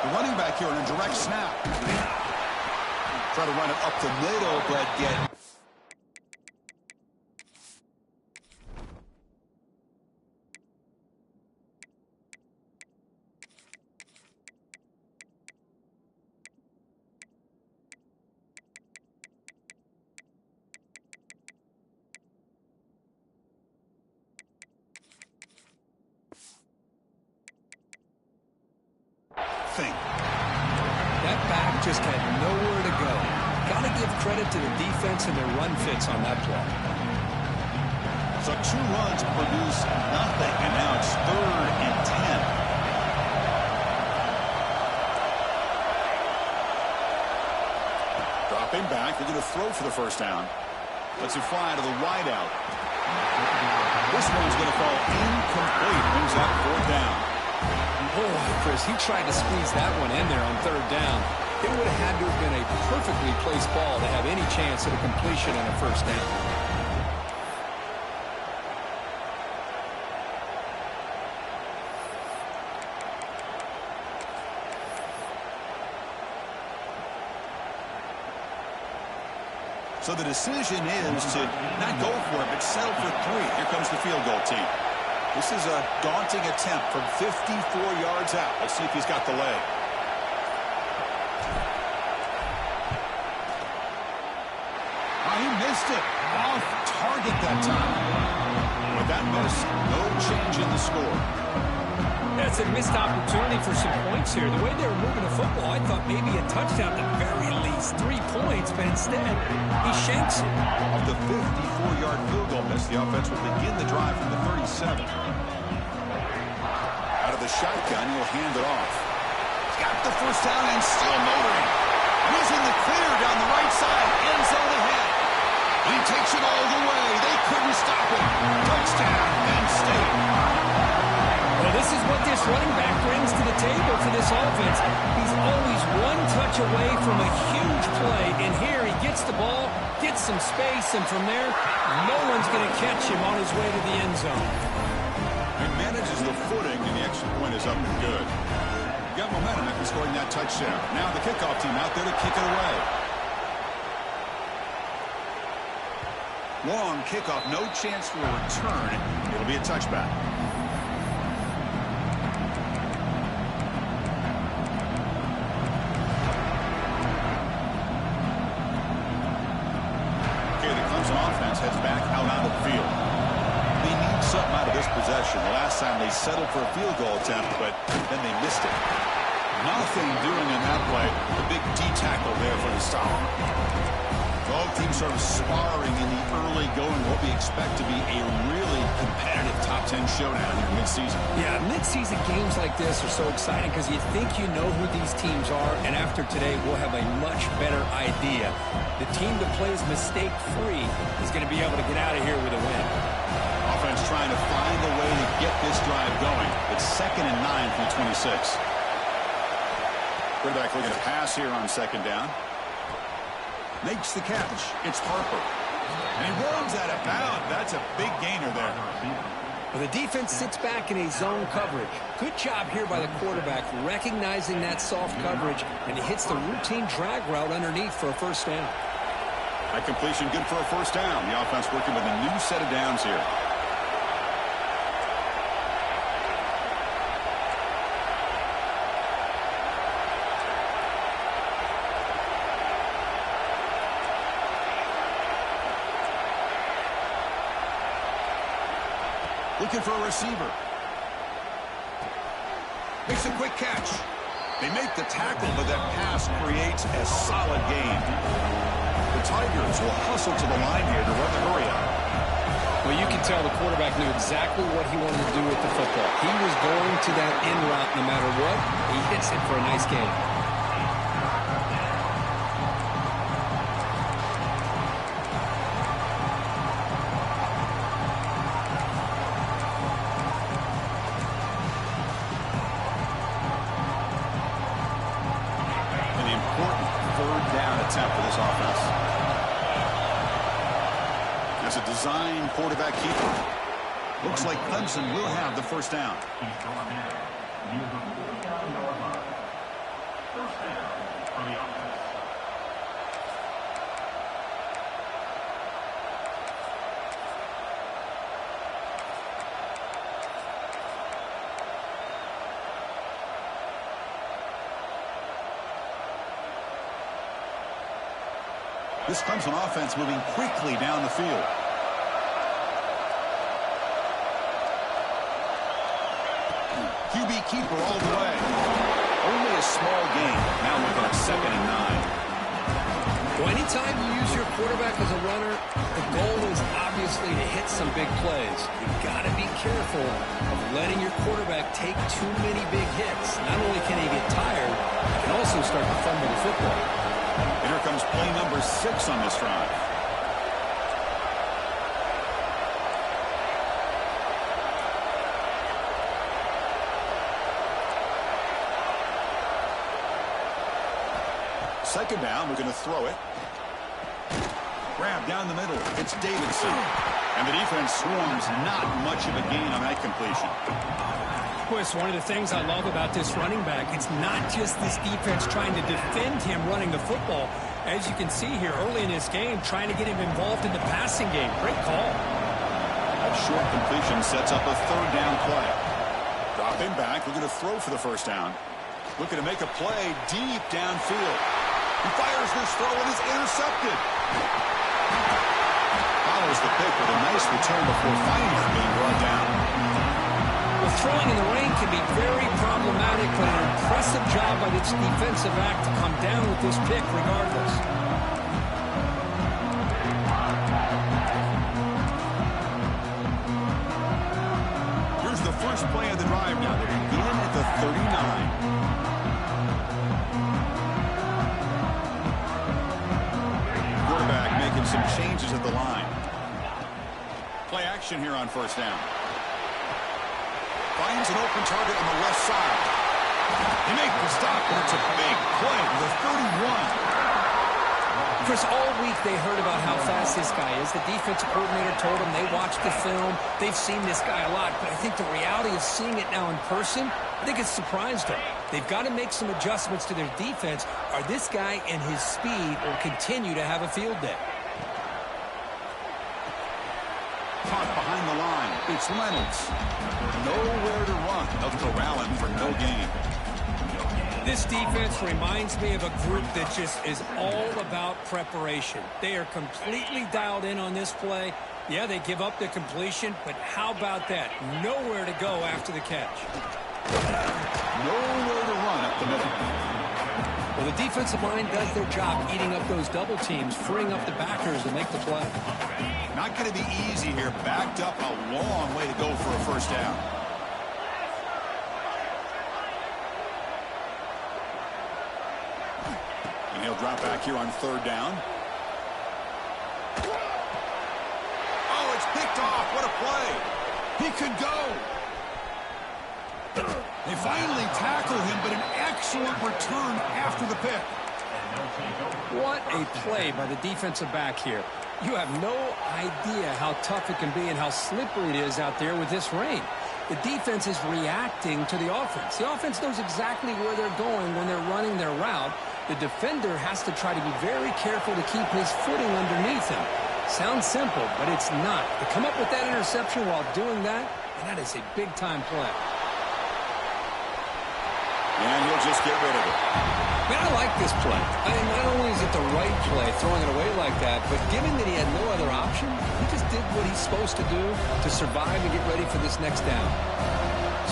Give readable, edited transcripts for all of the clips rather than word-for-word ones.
The running back here on a direct snap. Try to run it up the middle, but get... That back just had nowhere to go. Got to give credit to the defense and their run fits on that play. So 2 runs produce nothing, and now it's 3rd and 10. Dropping back, they're going to throw for the first down. Lets it fly to the wideout. This one's going to fall incomplete. Brings up 4th down. Boy, Chris, he tried to squeeze that one in there on 3rd down. It would have had to have been a perfectly placed ball to have any chance at a completion on a 1st down. So the decision is to not go for it, but settle for 3. Here comes the field goal team. This is a daunting attempt from 54 yards out. Let's see if he's got the leg. Oh, he missed it. Off target that time. With that miss, no change in the score. That's a missed opportunity for some points here. The way they were moving the football, I thought maybe a touchdown, at the very least 3 points, but instead he shanks it. Of the 54-yard field goal miss, the offense will begin the drive from the 37. Out of the shotgun, he'll hand it off. He's got the first down and still motoring. And he's in the clear down the right side, end zone ahead. And he takes it all the way. They couldn't stop him. Touchdown, Penn State. Well, this is what this running back brings to the table for this offense. He's always one touch away from a huge play, and here he gets the ball, gets some space, and from there, no one's going to catch him on his way to the end zone. He manages the footing, and the extra point is up and good. Got momentum after scoring that touchdown. Now the kickoff team out there to kick it away. Long kickoff, no chance for a return. It'll be a touchback. Offense heads back out on the field. They need something out of this possession. The last time they settled for a field goal attempt, but then they missed it. Nothing doing in that play. The big D tackle there for the stop. Both teams sort of sparring in the early going. What we expect to be a really competitive top 10 showdown here mid-season. Yeah, mid-season games like this are so exciting because you think you know who these teams are, and after today, we'll have a much better idea. The team that plays mistake-free is going to be able to get out of here with a win. Offense trying to find a way to get this drive going. It's 2nd and 9 from the 26. Quarterback looking to pass here on 2nd down. Makes the catch. It's Harper. And he runs out of bounds. That's a big gainer there. Well, the defense sits back in a zone coverage. Good job here by the quarterback recognizing that soft coverage, and he hits the routine drag route underneath for a 1st down. That completion good for a 1st down. The offense working with a new set of downs here. Looking for a receiver. Makes a quick catch. They make the tackle, but that pass creates a solid gain. The Tigers will hustle to the line here to run the hurry up. Well, you can tell the quarterback knew exactly what he wanted to do with the football. He was going to that in route no matter what. He hits it for a nice gain. Attempt for this offense. As a design quarterback keeper. Looks like Clemson will have the 1st down. This comes on offense moving quickly down the field. QB keeper all the way. Only a small gain. Now looking at 2nd and 9. Well, anytime you use your quarterback as a runner, the goal is obviously to hit some big plays. You've got to be careful of letting your quarterback take too many big hits. Not only can he get tired, he can also start to fumble the football. And here comes play number 6 on this drive. Second down, we're going to throw it. Grab down the middle. It's Davidson. And the defense swarms. Not much of a gain on that completion. Boy, it's one of the things I love about this running back. It's not just this defense trying to defend him running the football. As you can see here early in this game, trying to get him involved in the passing game. Great call. That short completion sets up a 3rd down play. Dropping back, we're going to throw for the 1st down. Looking to make a play deep downfield. He fires this throw and is intercepted. Follows the pick with a nice return before finally being brought down. Well, throwing in the rain can be very problematic, but an impressive job by this defensive back to come down with this pick regardless. Here's the first play of the drive now. They begin at the 39. Making some changes at the line. Play action here on 1st down. Finds an open target on the left side. They make the stop, and it's a big play to the 31. Chris, all week they heard about how fast this guy is. The defensive coordinator told them they watched the film. They've seen this guy a lot, but I think the reality of seeing it now in person, I think it's surprised them. They've got to make some adjustments to their defense, or this guy and his speed will continue to have a field day. Caught behind the line. It's Reynolds. Nowhere to run. They'll corral him for no gain. This defense reminds me of a group that just is all about preparation. They are completely dialed in on this play. Yeah, they give up the completion, but how about that? Nowhere to go after the catch. Nowhere to run up the middle. Well, the defensive line does their job eating up those double teams, freeing up the backers to make the play. Not going to be easy here. Backed up a long way to go for a 1st down. And he'll drop back here on 3rd down. Oh, it's picked off. What a play. He could go. They finally tackle him, but an excellent return after the pick. What a play by the defensive back here. You have no idea how tough it can be and how slippery it is out there with this rain. The defense is reacting to the offense. The offense knows exactly where they're going when they're running their route. The defender has to try to be very careful to keep his footing underneath him. Sounds simple, but it's not. To come up with that interception while doing that, and that is a big-time play. And he'll just get rid of it. Man, I like this play. Not only is it the right play, throwing it away like that, but given that he had no other option, he just did what he's supposed to do to survive and get ready for this next down.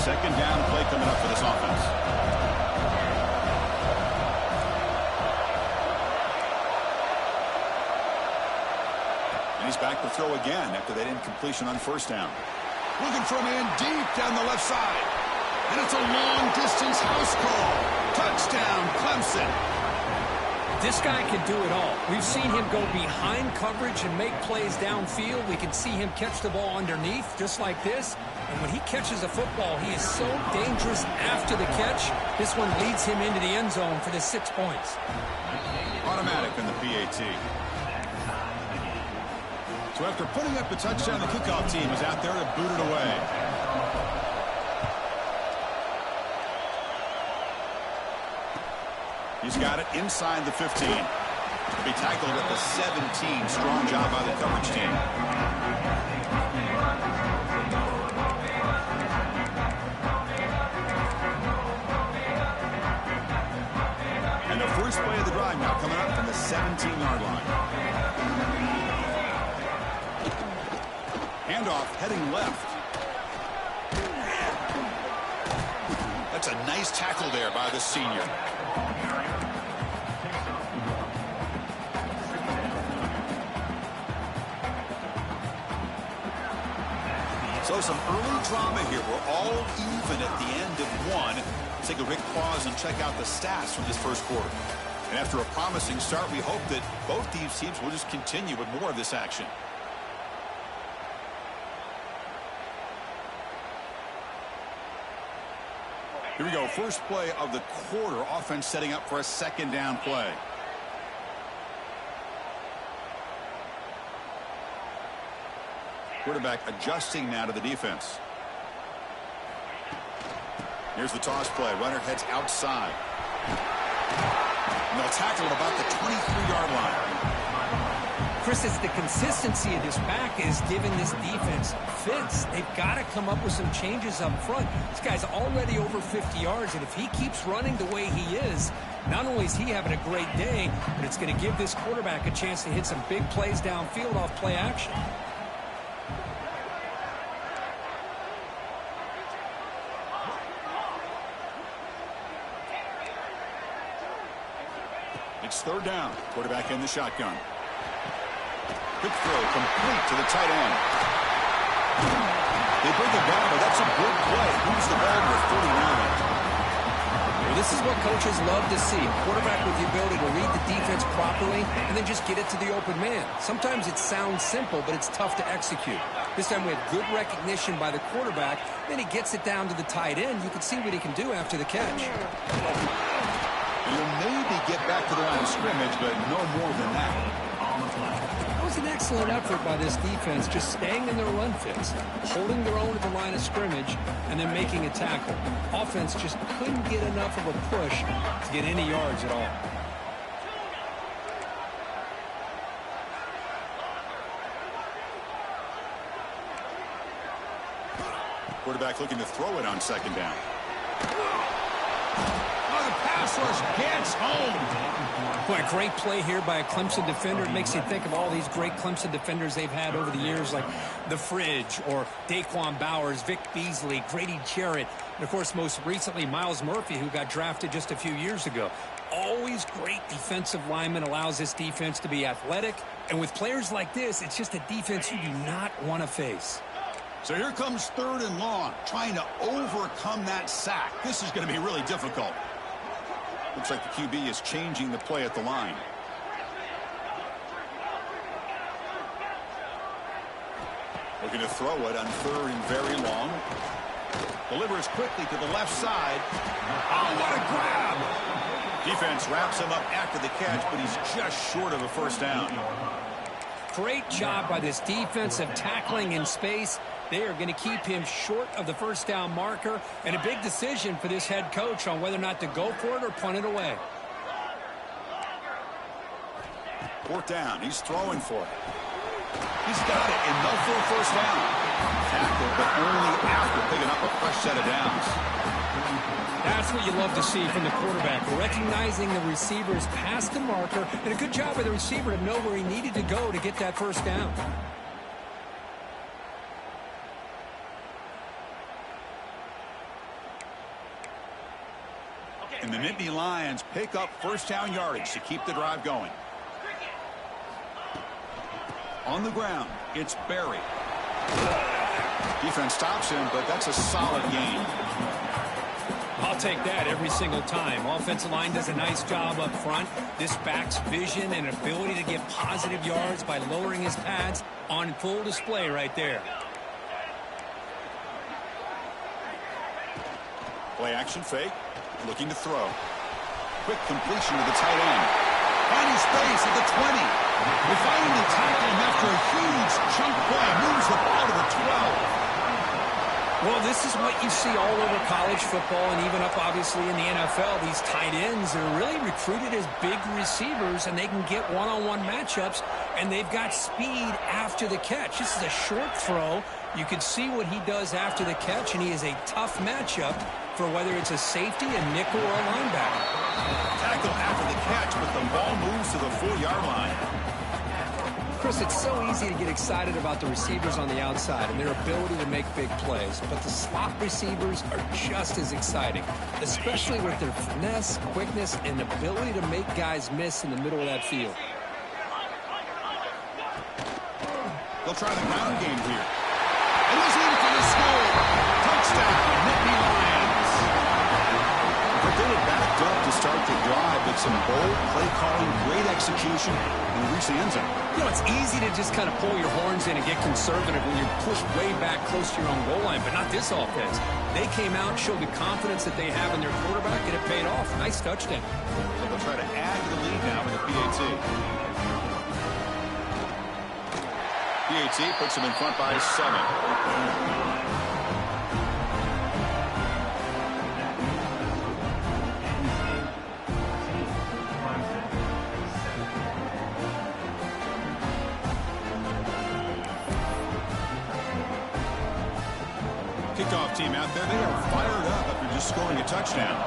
2nd down play coming up for this offense. And he's back to throw again after that incompletion on 1st down. Looking for a man deep down the left side. And it's a long-distance house call. Touchdown, Clemson. This guy can do it all. We've seen him go behind coverage and make plays downfield. We can see him catch the ball underneath, just like this. And when he catches a football, he is so dangerous after the catch. This one leads him into the end zone for the 6 points. Automatic in the PAT. So after putting up the touchdown, the kickoff team is out there to boot it away. He's got it inside the 15. To be tackled at the 17. Strong job by the coverage team. And the first play of the drive now coming up from the 17-yard line. Handoff heading left. That's a nice tackle there by the senior. So some early drama here. We're all even at the end of one. Let's take a quick pause and check out the stats from this first quarter. And after a promising start, we hope that both these teams will just continue with more of this action. Here we go. First play of the quarter. Offense setting up for a second down play. Quarterback adjusting now to the defense. Here's the toss play. Runner heads outside. And they'll tackle him about the 23-yard line. Chris, it's the consistency of this back is giving this defense fits. They've got to come up with some changes up front. This guy's already over 50 yards, and if he keeps running the way he is, not only is he having a great day, but it's going to give this quarterback a chance to hit some big plays downfield off play action. It's third down. Quarterback in the shotgun. Quick throw complete to the tight end. They bring it down, but that's a good play. Moves the ball to 49. Well, this is what coaches love to see. A quarterback with the ability to read the defense properly and then just get it to the open man. Sometimes it sounds simple, but it's tough to execute. This time we had good recognition by the quarterback. Then he gets it down to the tight end. You can see what he can do after the catch. You'll maybe get back to the line of scrimmage, but no more than that. That was an excellent effort by this defense, just staying in their run fits, holding their own at the line of scrimmage, and then making a tackle. Offense just couldn't get enough of a push to get any yards at all. Quarterback looking to throw it on second down. Pass rush gets home. Boy, a great play here by a Clemson defender. It makes you think of all these great Clemson defenders they've had over the years, like The Fridge or Daquan Bowers, Vic Beasley, Grady Jarrett, and, of course, most recently, Myles Murphy, who got drafted just a few years ago. Always great defensive lineman, allows this defense to be athletic. And with players like this, it's just a defense you do not want to face. So here comes third and long, trying to overcome that sack. This is going to be really difficult. Looks like the QB is changing the play at the line. Looking to throw it on third and very long. Delivers quickly to the left side. Oh, what a grab! Defense wraps him up after the catch, but he's just short of a first down. Great job by this defensive tackling in space. They are going to keep him short of the first down marker, and a big decision for this head coach on whether or not to go for it or punt it away. Fourth down. He's throwing for it. He's got it enough for a first down. Tackle, but only after picking up a fresh set of downs. That's what you love to see from the quarterback, recognizing the receiver's past the marker, and a good job by the receiver to know where he needed to go to get that first down. And the Nittany Lions pick up first down yardage to keep the drive going. On the ground, it's Berry. Defense stops him, but that's a solid gain. I'll take that every single time. Offensive line does a nice job up front. This back's vision and ability to get positive yards by lowering his pads on full display right there. Play action fake. Looking to throw. Quick completion to the tight end. Finding space at the 20. They finally tackle him after a huge chunk play. Moves the ball to the 12. Well, this is what you see all over college football and even up, obviously, in the NFL. These tight ends are really recruited as big receivers, and they can get one-on-one matchups, and they've got speed after the catch. This is a short throw. You can see what he does after the catch, and he is a tough matchup for whether it's a safety, a nickel, or a linebacker. Tackle after the catch, but the ball moves to the 4-yard line. Chris, it's so easy to get excited about the receivers on the outside and their ability to make big plays, but the slot receivers are just as exciting, especially with their finesse, quickness, and ability to make guys miss in the middle of that field. They'll try the ground game here. And he's in for the score. Touchdown, Nittany Lions. But they were backed up to start the drive, but some bold play calling, great execution, and reach the end zone. You know, it's easy to just kind of pull your horns in and get conservative when you're pushed way back close to your own goal line, but not this offense. They came out, showed the confidence that they have in their quarterback, and it paid off. Nice touchdown. So they'll try to add to the lead now with the PAT. PAT puts them in front by 7. Kickoff team out there. They are fired up after just scoring a touchdown.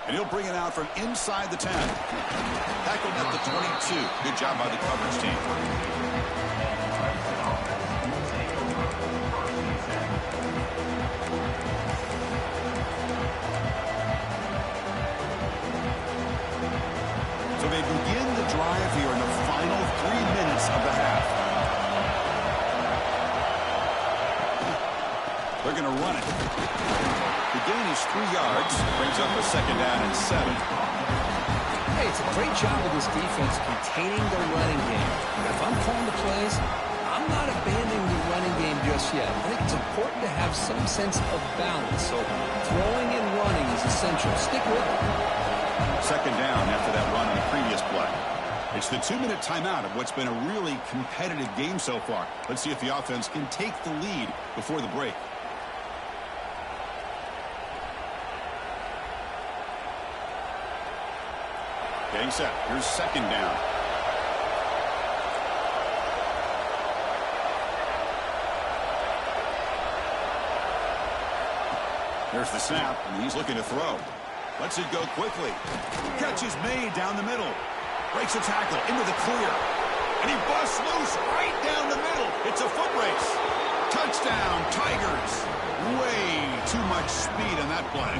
And he'll bring it out from inside the 10. Tackled at the 22. Good job by the coverage team. So they begin the drive here in the final 3 minutes of the half. They're going to run it. The gain is 3 yards. Brings up a 2nd down and 7. Hey, it's a great job of this defense containing the running game. If I'm calling the plays, I'm not abandoning the running game just yet. I think it's important to have some sense of balance. So throwing and running is essential. Stick with it. 2nd down after that run on the previous play. It's the 2-minute timeout of what's been a really competitive game so far. Let's see if the offense can take the lead before the break. Getting set. Here's 2nd down. There's the snap, and he's looking to throw. Lets it go quickly. Catch is made down the middle. Breaks a tackle into the clear. And he busts loose right down the middle. It's a foot race. Touchdown, Tigers. Way too much speed on that play.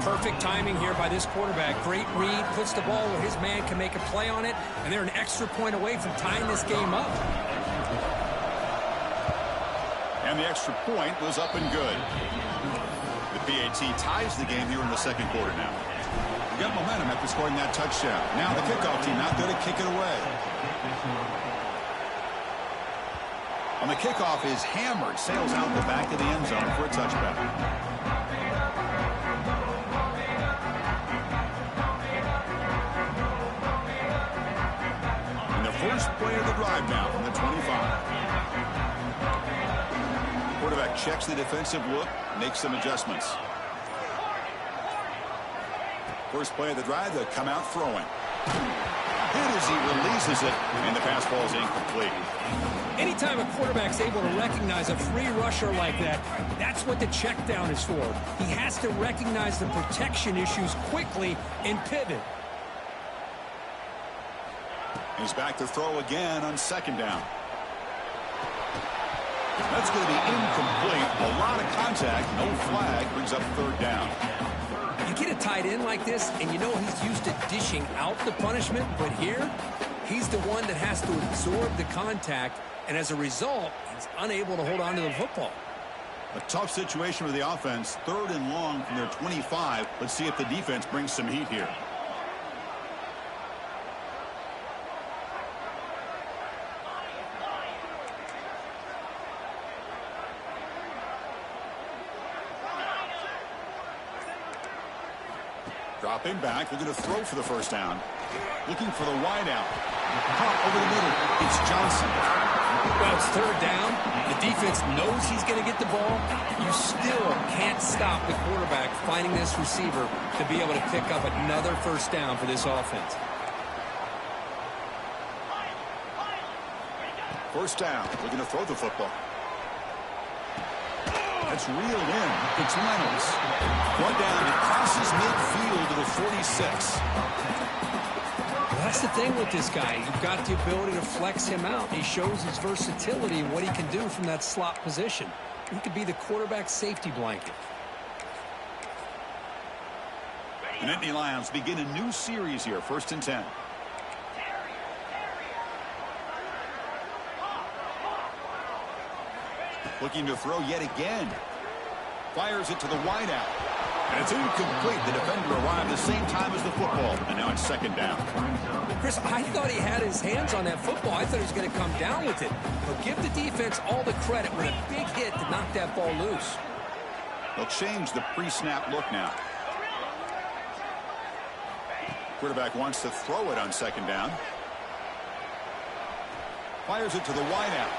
Perfect timing here by this quarterback. Great read, puts the ball where his man can make a play on it, and they're an extra point away from tying this game up. And the extra point was up and good. The PAT ties the game here in the 2nd quarter now. We got momentum after scoring that touchdown. Now the kickoff team out there to kick it away. On the kickoff is hammered, sails out the back of the end zone for a touchback. And the first play of the drive now from the 25. Quarterback checks the defensive look, makes some adjustments. First play of the drive, they'll come out throwing. Hit as he releases it, and the pass ball is incomplete. Anytime a quarterback's able to recognize a free rusher like that, that's what the check down is for. He has to recognize the protection issues quickly and pivot. He's back to throw again on 2nd down. That's going to be incomplete. A lot of contact. No flag. Brings up 3rd down. You get a tight end like this, and you know he's used to dishing out the punishment, but here, he's the one that has to absorb the contact, and as a result, he's unable to hold on to the football. A tough situation for the offense. 3rd and long from their 25. Let's see if the defense brings some heat here. Dropping back, looking to throw for the 1st down. Looking for the wide out. Caught over the middle. It's Johnson. Well, it's third down. The defense knows he's going to get the ball. You still can't stop the quarterback finding this receiver to be able to pick up another first down for this offense. First down. Looking to throw the football. That's reeled in. It's Reynolds. One down. It crosses midfield to the 46. That's the thing with this guy. You've got the ability to flex him out. He shows his versatility and what he can do from that slot position. He could be the quarterback's safety blanket. The Nittany Lions begin a new series here. 1st and 10. Looking to throw yet again. Fires it to the wideout. And it's incomplete. The defender arrived the same time as the football. And now it's 2nd down. Chris, I thought he had his hands on that football. I thought he was going to come down with it. But give the defense all the credit with a big hit to knock that ball loose. They'll change the pre-snap look now. Quarterback wants to throw it on 2nd down. Fires it to the wideout.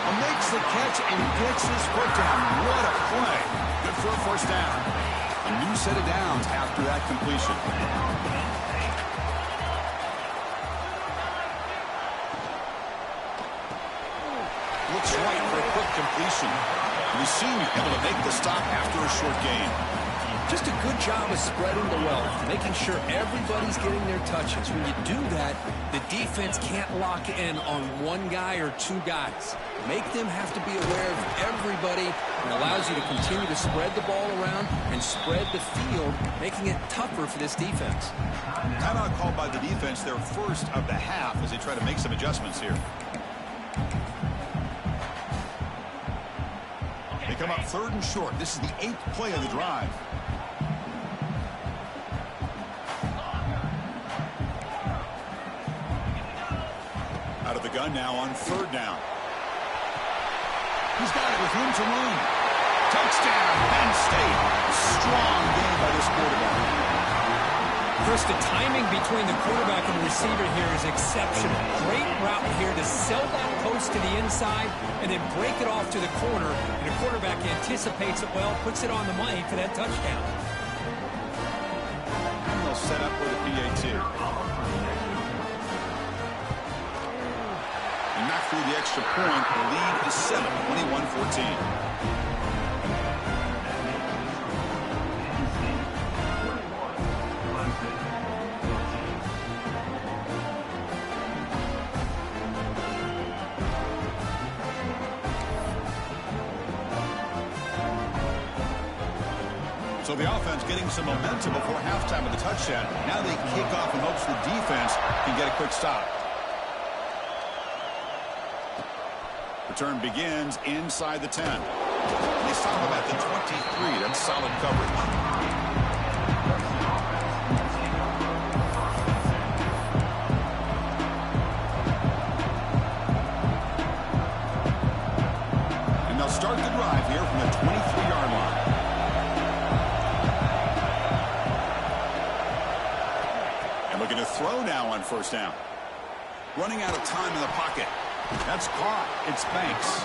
Makes the catch and gets his foot down. What a play. Good for a 1st down. A new set of downs after that completion. Looks right for a quick completion. And he seemed able to make the stop after a short gain. Just a good job of spreading the wealth, making sure everybody's getting their touches. When you do that, the defense can't lock in on one guy or two guys. Make them have to be aware of everybody, and allows you to continue to spread the ball around and spread the field, making it tougher for this defense. Timeout called by the defense, their first of the half, as they try to make some adjustments here. They come up 3rd and short. This is the 8th play of the drive. Out of the gun now on 3rd down. He's got it with room to run. Touchdown, Penn State. Strong game by this quarterback. Chris, the timing between the quarterback and the receiver here is exceptional. Great route here to sell that post to the inside and then break it off to the corner. And the quarterback anticipates it well, puts it on the money for that touchdown. And they'll set up with a PAT. Knock through the extra point. The lead is 7, 21-14. So the offense getting some momentum before halftime with the touchdown. Now they kick off in hopes the defense can get a quick stop. Return begins inside the 10. They stop him at the 23. That's solid coverage. And they'll start the drive here from the 23-yard line. And looking to throw now on 1st down. Running out of time in the pocket. That's caught. It's Banks.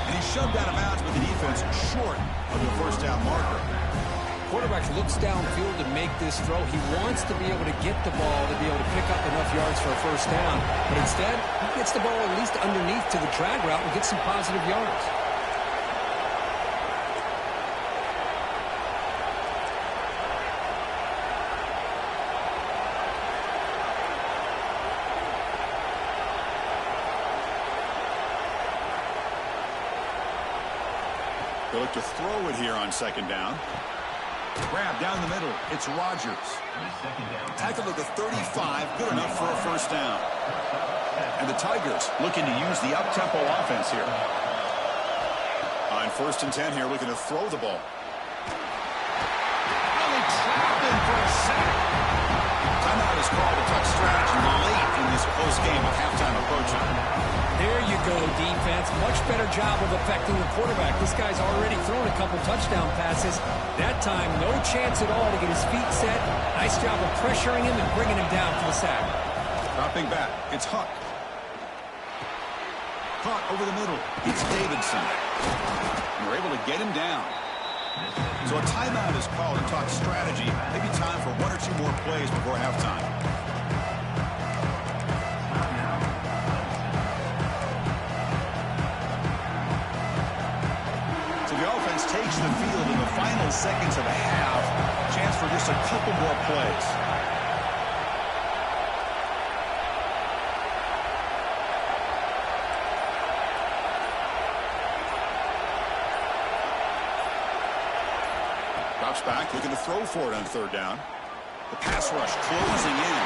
And he's shoved out of bounds with the defense short of the 1st down marker. Quarterback looks downfield to make this throw. He wants to be able to get the ball to be able to pick up enough yards for a 1st down. But instead, he gets the ball at least underneath to the drag route and gets some positive yards. They look to throw it here on 2nd down. Grab down the middle. It's Rodgers. Tackled at the 35. Good enough for a 1st down. And the Tigers looking to use the up-tempo offense here. On 1st and 10 here, looking to throw the ball. Really trapped in for a sack. Timeout is called to touch strategy late in this close game with halftime approaching. There you go, defense. Much better job of affecting the quarterback. This guy's already thrown a couple touchdown passes. That time, no chance at all to get his feet set. Nice job of pressuring him and bringing him down for the sack. Dropping back. It's Huck. Caught over the middle. It's Davidson. And we're able to get him down. So a timeout is called to talk strategy. Maybe time for one or two more plays before halftime. So the offense takes the field in the final seconds of the half. Chance for just a couple more plays. Drops back, looking to throw for it on third down. The pass rush closing in.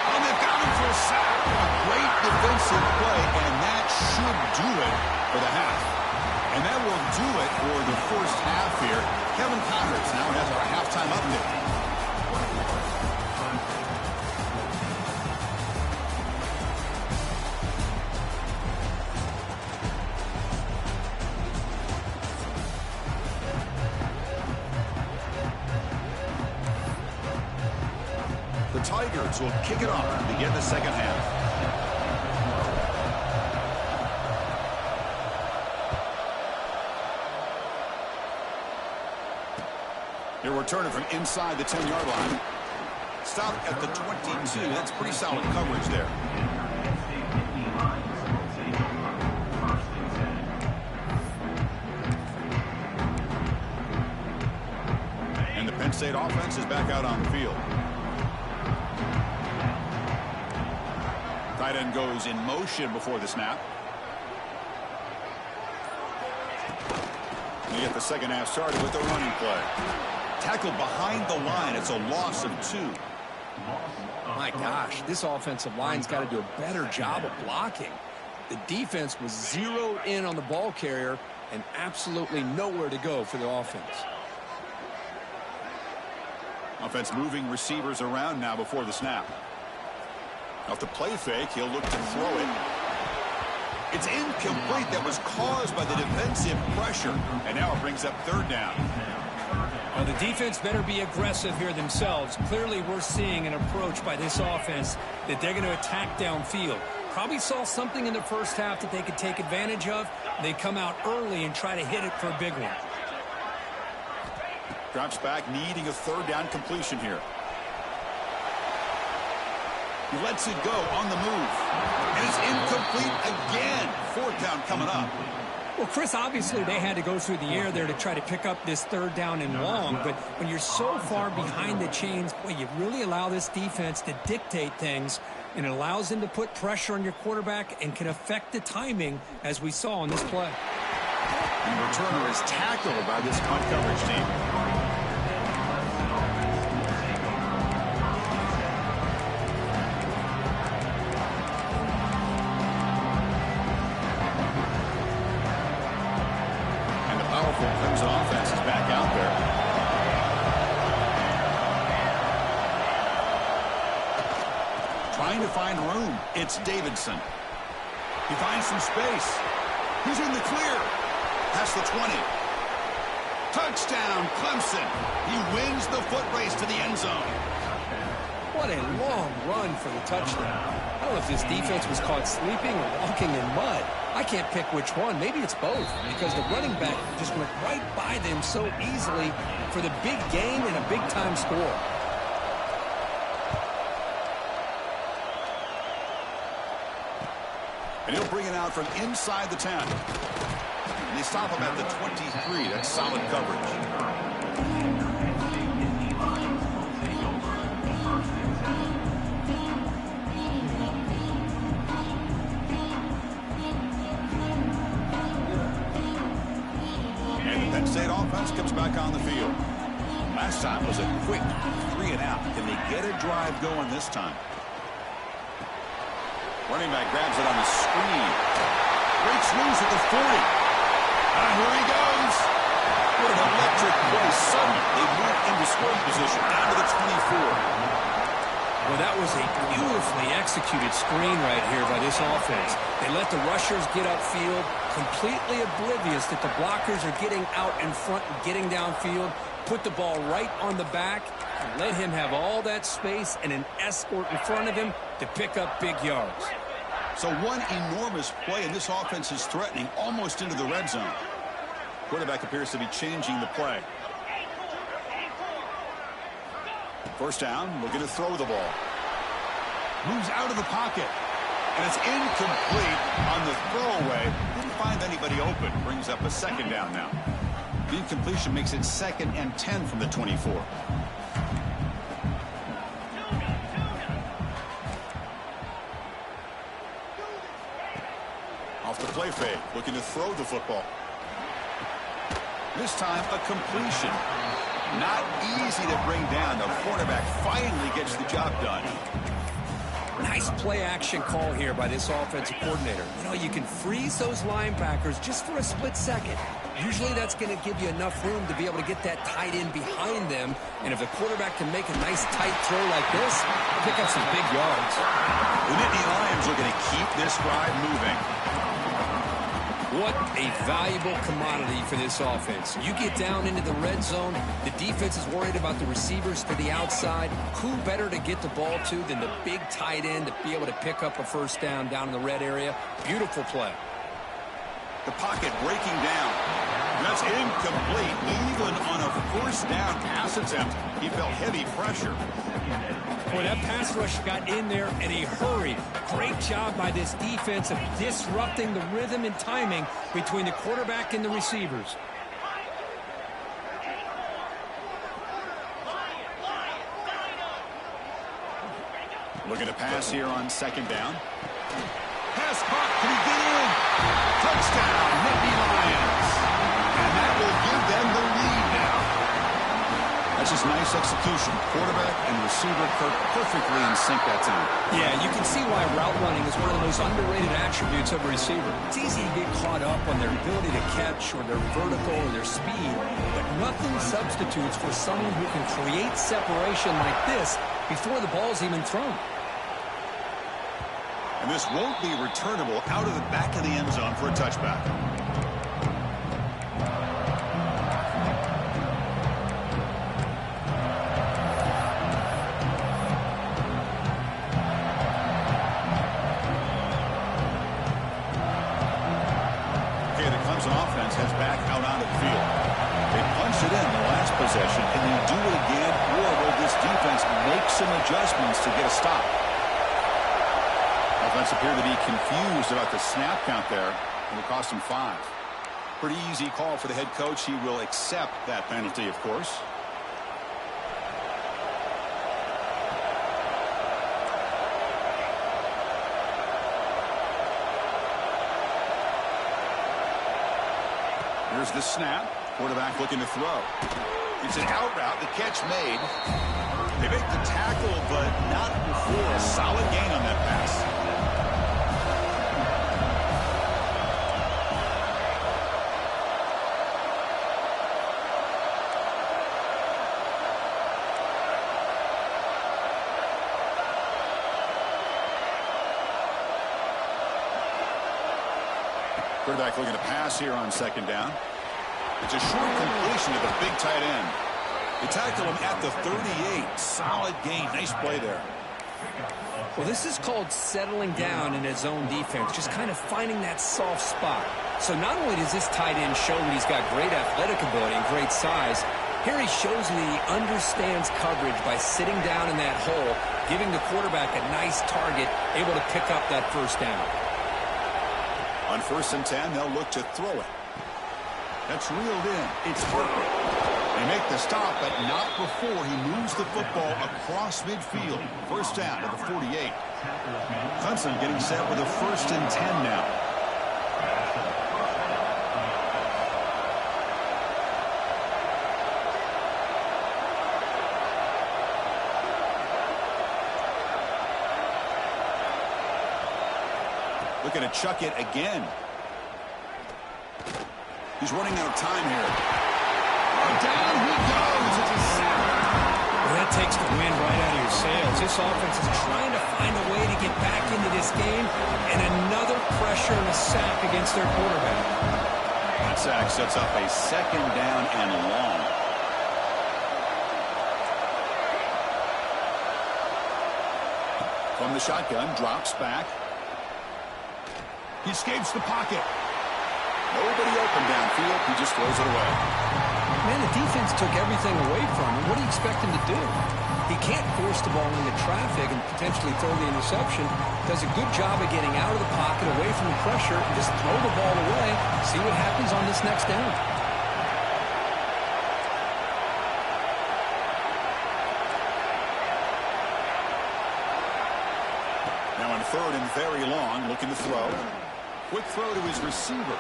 Oh, they've got him for a sack. A great defensive play, and that should do it for the half. And that will do it for the first half here. Kevin Conrad's now has our halftime update. The Tigers will kick it off to begin the second half. Here we're turning from inside the 10-yard line. Stop at the 22. That's pretty solid coverage there. And the Penn State offense is back out on the field. Tight end goes in motion before the snap. You get the second half started with a running play. Tackled behind the line. It's a loss of 2. My gosh, this offensive line's got to do a better job of blocking. The defense was zeroed in on the ball carrier and absolutely nowhere to go for the offense. Offense moving receivers around now before the snap. Off the play fake, he'll look to throw it. It's incomplete. That was caused by the defensive pressure. And now it brings up third down. Well, the defense better be aggressive here themselves. Clearly, we're seeing an approach by this offense that they're going to attack downfield. Probably saw something in the first half that they could take advantage of. They come out early and try to hit it for a big one. Drops back, needing a third down completion here. He lets it go on the move. And it's incomplete again. Fourth down coming up. Well, Chris, obviously they had to go through the air there to try to pick up this third down and long. But when you're so far behind the chains, boy, you really allow this defense to dictate things. And it allows them to put pressure on your quarterback and can affect the timing, as we saw on this play. And the returner is tackled by this punt coverage team. Crimson offense is back out there. Trying to find room. It's Davidson. He finds some space. He's in the clear. Past the 20. Touchdown, Clemson. He wins the foot race to the end zone. What a long run for the touchdown. I don't know if this defense was caught sleeping or walking in mud. I can't pick which one. Maybe it's both, because the running back just went right by them so easily for the big gain and a big-time score. And he'll bring it out from inside the 10. And they stop him at the 23. That's solid coverage. State offense comes back on the field. Last time was a quick 3 and out. Can they get a drive going this time? Running back grabs it on the screen. Breaks loose at the 40. And here he goes. What an electric play. Suddenly they move into scoring position down to the 24. Well, that was a beautifully executed screen right here by this offense. They let the rushers get upfield, completely oblivious that the blockers are getting out in front and getting downfield, put the ball right on the back, let him have all that space and an escort in front of him to pick up big yards. So one enormous play, and this offense is threatening almost into the red zone. Quarterback appears to be changing the play. First down, looking to throw the ball. Moves out of the pocket. And it's incomplete on the throwaway. Didn't find anybody open. Brings up a second down now. The incompletion makes it 2nd and 10 from the 24. Off the play fake, looking to throw the football. This time, a completion. Not easy to bring down. The quarterback finally gets the job done. Nice play-action call here by this offensive coordinator. You know, you can freeze those linebackers just for a split second. Usually that's going to give you enough room to be able to get that tight end behind them. And if the quarterback can make a nice tight throw like this, pick up some big yards. The Nittany Lions are going to keep this drive moving. What a valuable commodity for this offense. You get down into the red zone, the defense is worried about the receivers to the outside. Who better to get the ball to than the big tight end to be able to pick up a first down in the red area? Beautiful play. The pocket breaking down. That's incomplete. Even on a first down pass attempt, he felt heavy pressure. Boy, that pass rush got in there in a hurry. Great job by this defense of disrupting the rhythm and timing between the quarterback and the receivers. Looking to pass here on second down. Pass caught. Can he get in? Touchdown, Nittany Lions. And that will give them the lead now. That's just nice execution. Quarterback and receiver perfectly in sync that time. Yeah, you can see why route running is one of the most underrated attributes of a receiver. It's easy to get caught up on their ability to catch or their vertical or their speed, but nothing substitutes for someone who can create separation like this before the ball's even thrown. And this won't be returnable out of the back of the end zone for a touchback. Okay, the Clemson offense heads back out onto the field. They punched it in the last possession, and they do it again, or will this defense make some adjustments to get a stop? Offense appear to be confused about the snap count there, and it cost him 5. Pretty easy call for the head coach. He will accept that penalty, of course. Here's the snap. Quarterback looking to throw. It's an out route. The catch made. They make the tackle, but not before a solid gain on that pass. Quarterback looking to pass here on second down. It's a short completion to the big tight end. They tackle him at the 38. Solid gain. Nice play there. Well, this is called settling down in his own defense, just kind of finding that soft spot. So not only does this tight end show that he's got great athletic ability and great size, here he shows that he understands coverage by sitting down in that hole, giving the quarterback a nice target, able to pick up that first down. On 1st and 10, they'll look to throw it. That's reeled in. It's perfect. They make the stop, but not before he moves the football across midfield. First down to the 48. Clemson getting set with a 1st and 10 now. Looking to chuck it again. He's running out of time here. Down he goes. It's a sack. Well, that takes the wind right out of your sails. This offense is trying to find a way to get back into this game, and another pressure and a sack against their quarterback. That sack sets up a 2nd down and long. From the shotgun, drops back. He escapes the pocket. Nobody open downfield. He just throws it away. Man, the defense took everything away from him. What do you expect him to do? He can't force the ball into traffic and potentially throw the interception. Does a good job of getting out of the pocket, away from the pressure, and just throw the ball away. See what happens on this next down. Now on 3rd and very long, looking to throw. Quick throw to his receiver.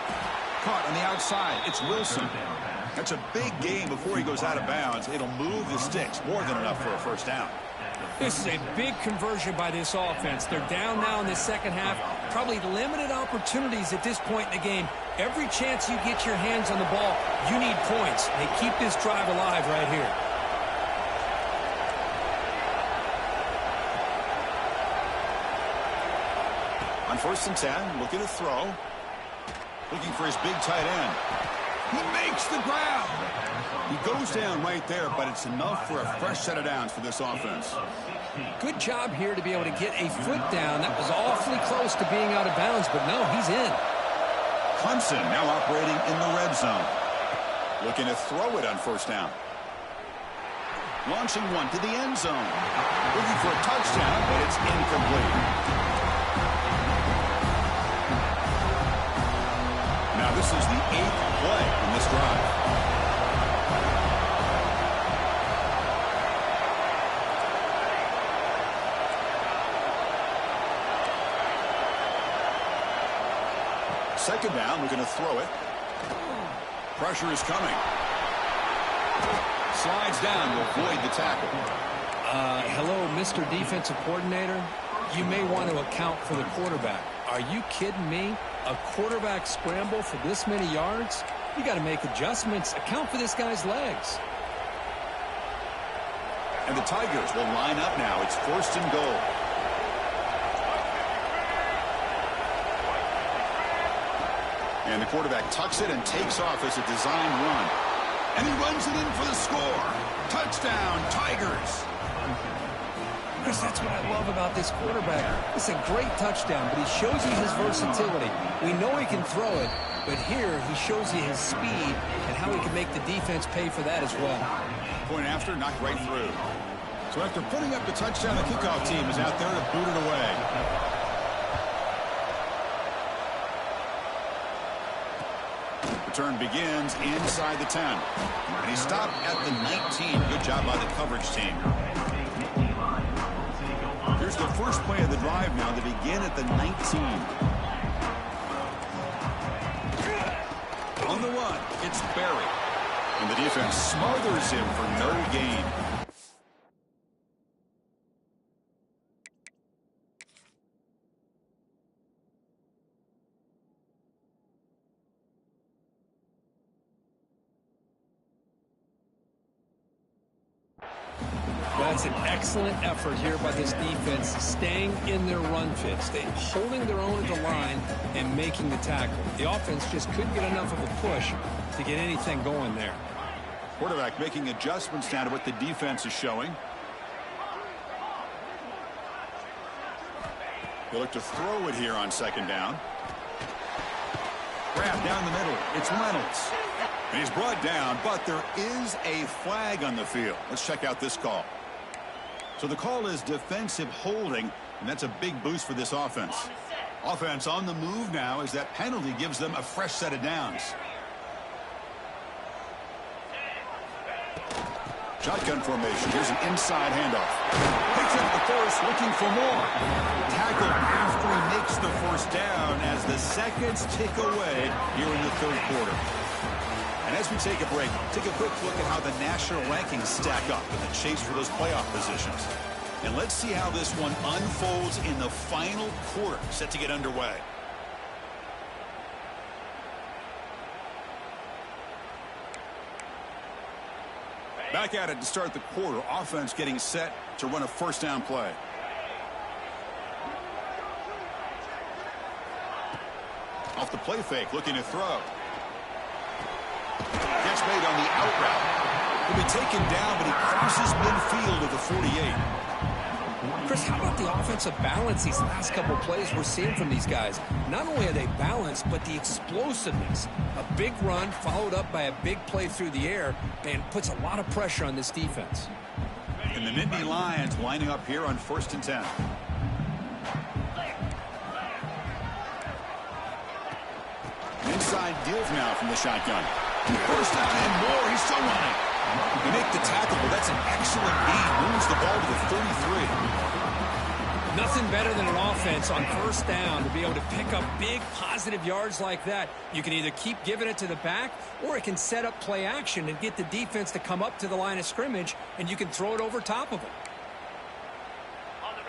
Caught on the outside. It's Wilson. That's a big gain before he goes out of bounds. It'll move the sticks. More than enough for a first down. This is a big conversion by this offense. They're down now in the second half. Probably limited opportunities at this point in the game. Every chance you get your hands on the ball, you need points. They keep this drive alive right here. On 1st and 10, looking to throw. Looking for his big tight end. He makes the grab. He goes down right there, but it's enough for a fresh set of downs for this offense. Good job here to be able to get a foot down. That was awfully close to being out of bounds, but no, he's in. Clemson now operating in the red zone. Looking to throw it on 1st down. Launching one to the end zone. Looking for a touchdown, but it's incomplete. Now this is the 8th play in this drive. Second down, looking to throw it. Pressure is coming. Slides down to avoid the tackle. Hello, Mr. Defensive Coordinator. You may want to account for the quarterback. Are you kidding me? A quarterback scramble for this many yards? You got to make adjustments. Account for this guy's legs. And the Tigers will line up now. It's 1st and goal. And the quarterback tucks it and takes off as a design run. And he runs it in for the score. Touchdown, Tigers. Chris, that's what I love about this quarterback. It's a great touchdown, but he shows you his versatility. We know he can throw it, but here he shows you his speed and how he can make the defense pay for that as well. Point after, knocked right through. So after putting up the touchdown, the kickoff team is out there to boot it away. Return begins inside the 10. And he stopped at the 19. Good job by the coverage team. Here's the first play of the drive now to begin at the 19. On the run, it's Barry. And the defense smothers him for no gain. That's an excellent effort here by this defense, staying in their run fit, holding their own at the line and making the tackle. The offense just couldn't get enough of a push to get anything going there. Quarterback making adjustments down to what the defense is showing. He'll look to throw it here on 2nd down. Grab down the middle. It's Reynolds. And he's brought down, but there is a flag on the field. Let's check out this call. So the call is defensive holding, and that's a big boost for this offense. Offense on the move now as that penalty gives them a fresh set of downs. Shotgun formation. Here's an inside handoff. Picks up the first, looking for more. Tackle after he makes the first down as the seconds tick away here in the 3rd quarter. And as we take a break, take a quick look at how the national rankings stack up in the chase for those playoff positions. And let's see how this one unfolds in the final quarter, set to get underway. Back at it to start the quarter. Offense getting set to run a 1st down play. Off the play fake, looking to throw. Catch made on the out route. He'll be taken down, but he crosses midfield of the 48. Chris, how about the offensive balance these last couple of plays we're seeing from these guys? Not only are they balanced, but the explosiveness. A big run followed up by a big play through the air and puts a lot of pressure on this defense. And the Nittany Lions lining up here on 1st and 10. Inside deals now from the shotgun. First down and more. He's still running. They make the tackle, but that's an excellent beat. Moves the ball to the 33. Nothing better than an offense on 1st down to be able to pick up big positive yards like that. You can either keep giving it to the back, or it can set up play action and get the defense to come up to the line of scrimmage, and you can throw it over top of them.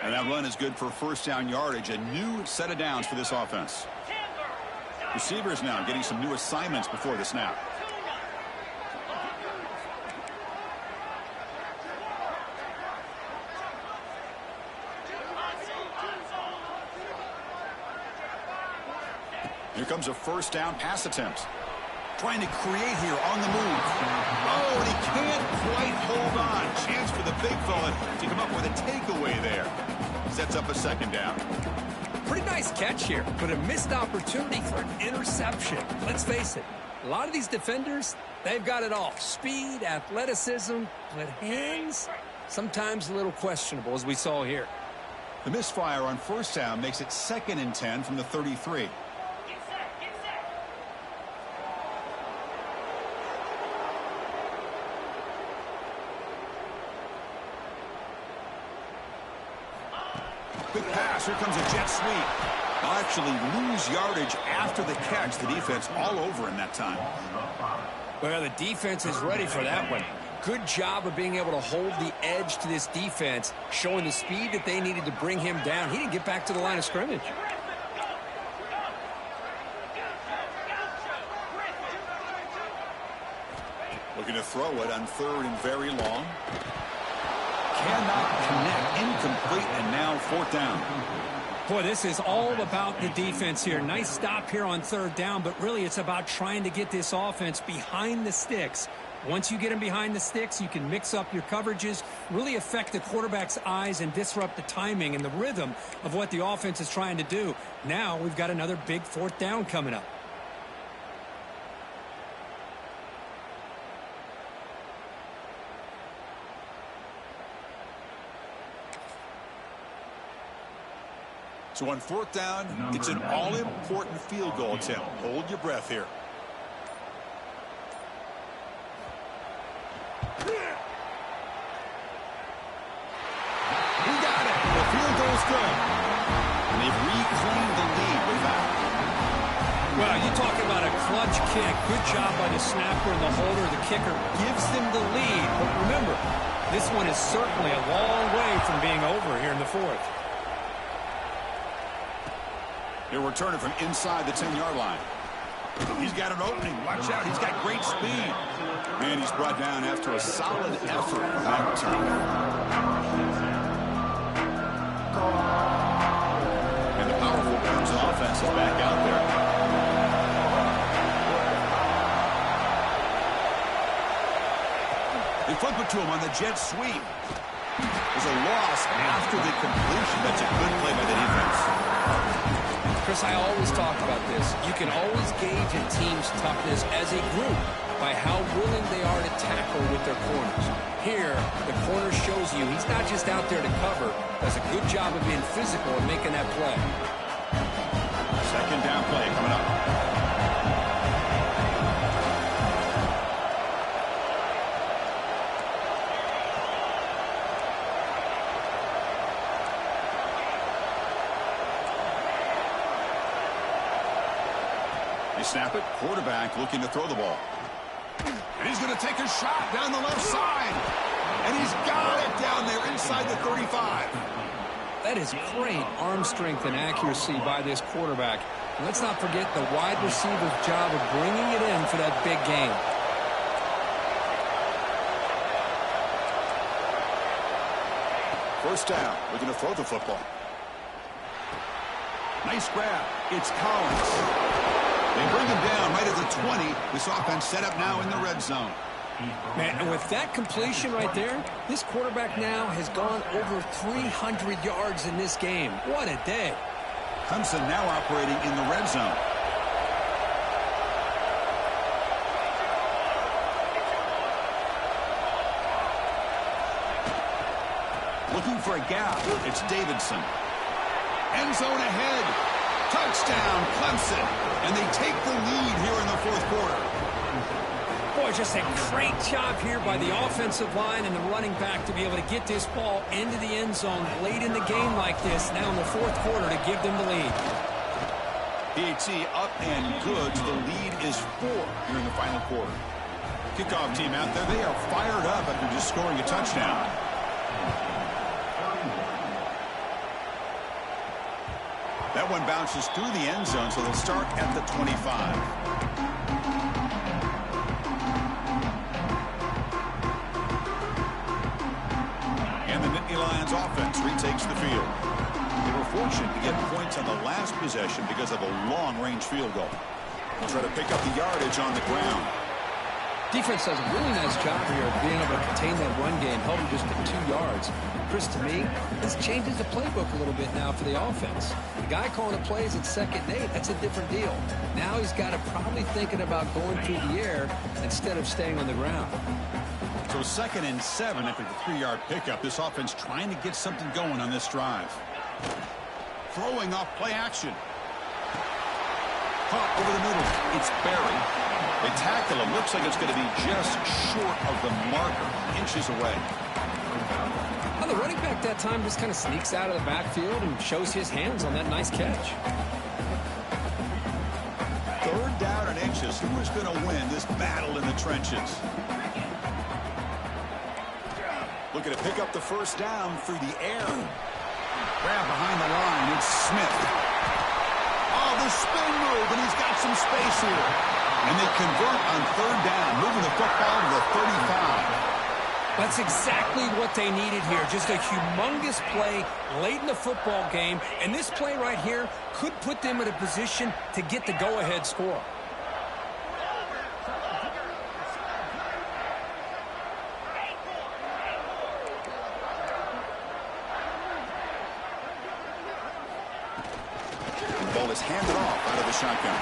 And that run is good for 1st down yardage. A new set of downs for this offense. Receivers now getting some new assignments before the snap. Here comes a 1st down pass attempt. Trying to create here on the move. Oh, and he can't quite hold on. Chance for the big fella to come up with a takeaway there. Sets up a 2nd down. Pretty nice catch here, but a missed opportunity for an interception. Let's face it, a lot of these defenders, they've got it all. Speed, athleticism, but hands, sometimes a little questionable, as we saw here. The misfire on 1st down makes it 2nd and 10 from the 33. Good pass. Here comes a jet sweep. They'll actually lose yardage after the catch. The defense all over in that time. Well, the defense is ready for that one. Good job of being able to hold the edge to this defense, showing the speed that they needed to bring him down. He didn't get back to the line of scrimmage. Looking to throw it on 3rd and very long. Cannot connect. Incomplete, and now 4th down. Boy, this is all about the defense here. Nice stop here on 3rd down, but really it's about trying to get this offense behind the sticks. Once you get them behind the sticks, you can mix up your coverages, really affect the quarterback's eyes and disrupt the timing and the rhythm of what the offense is trying to do. Now we've got another big 4th down coming up. So on 4th down, it's an all-important field goal attempt. Hold your breath here. He got it. The field goal's good. And they've reclaimed the lead with that. Well, you talk about a clutch kick. Good job by the snapper and the holder. The kicker gives them the lead. But remember, this one is certainly a long way from being over here in the 4th. He'll return it from inside the 10-yard line. He's got an opening. Watch out. He's got great speed. And he's brought down after a solid effort on that return. And the powerful Rams offense is back out there. They flip it to him on the jet sweep. There's a loss after the completion. That's a good play by the defense. Chris, I always talk about this. You can always gauge a team's toughness as a group by how willing they are to tackle with their corners. Here, the corner shows you he's not just out there to cover, does a good job of being physical and making that play. 2nd down play coming up. They snap it. Quarterback looking to throw the ball. And he's going to take a shot down the left side. And he's got it down there inside the 35. That is great arm strength and accuracy by this quarterback. And let's not forget the wide receiver's job of bringing it in for that big game. First down. Looking to throw the football. Nice grab. It's Collins. They bring him down right at the 20. This offense set up now in the red zone. Man, and with that completion right there, this quarterback now has gone over 300 yards in this game. What a day. Clemson now operating in the red zone. Looking for a gap. It's Davidson. End zone ahead. Touchdown, Clemson. And they take the lead here in the fourth quarter. Boy, just a great job here by the offensive line and the running back to be able to get this ball into the end zone late in the game like this, now in the fourth quarter, to give them the lead. PAT up and good. The lead is 4 here in the final quarter. Kickoff team out there. They are fired up after just scoring a touchdown. That one bounces through the end zone, so they'll start at the 25. Lions offense retakes the field. They were fortunate to get points on the last possession because of a long-range field goal. They'll try to pick up the yardage on the ground. Defense does a really nice job here of being able to contain that run game, held them just at 2 yards. Chris, to me, this changes the playbook a little bit now for the offense. The guy calling the plays at 2nd and 8, that's a different deal. Now he's got to probably thinking about going through the air instead of staying on the ground. So 2nd and 7 after the 3-yard pickup. This offense trying to get something going on this drive. Throwing off play action. Caught over the middle. It's Barry. They tackle him. Looks like it's going to be just short of the marker. Inches away. Well, the running back that time just kind of sneaks out of the backfield and shows his hands on that nice catch. 3rd down and inches. Who is going to win this battle in the trenches? Looking to pick up the first down through the air. Grab behind the line. It's Smith. Oh, the spin move, and he's got some space here. And they convert on 3rd down, moving the football to the 35. That's exactly what they needed here. Just a humongous play late in the football game. And this play right here could put them in a position to get the go-ahead score. Ball is handed off out of the shotgun.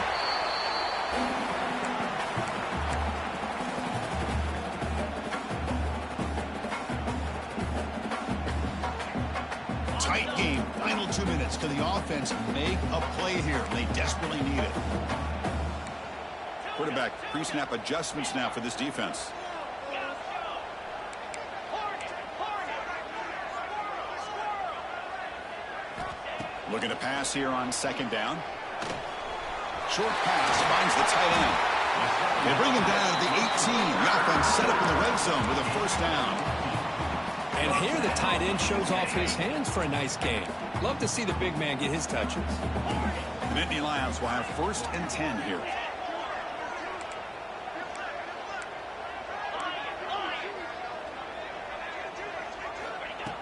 Tight game. Final 2 minutes. Can the offense make a play here? They desperately need it. Quarterback pre-snap adjustments now for this defense. Looking to pass here on 2nd down. Short pass finds the tight end. They bring him down at the 18. The offense set up in the red zone with a 1st down. And here the tight end shows off his hands for a nice gain. Love to see the big man get his touches. The Nittany Lions will have 1st and 10 here.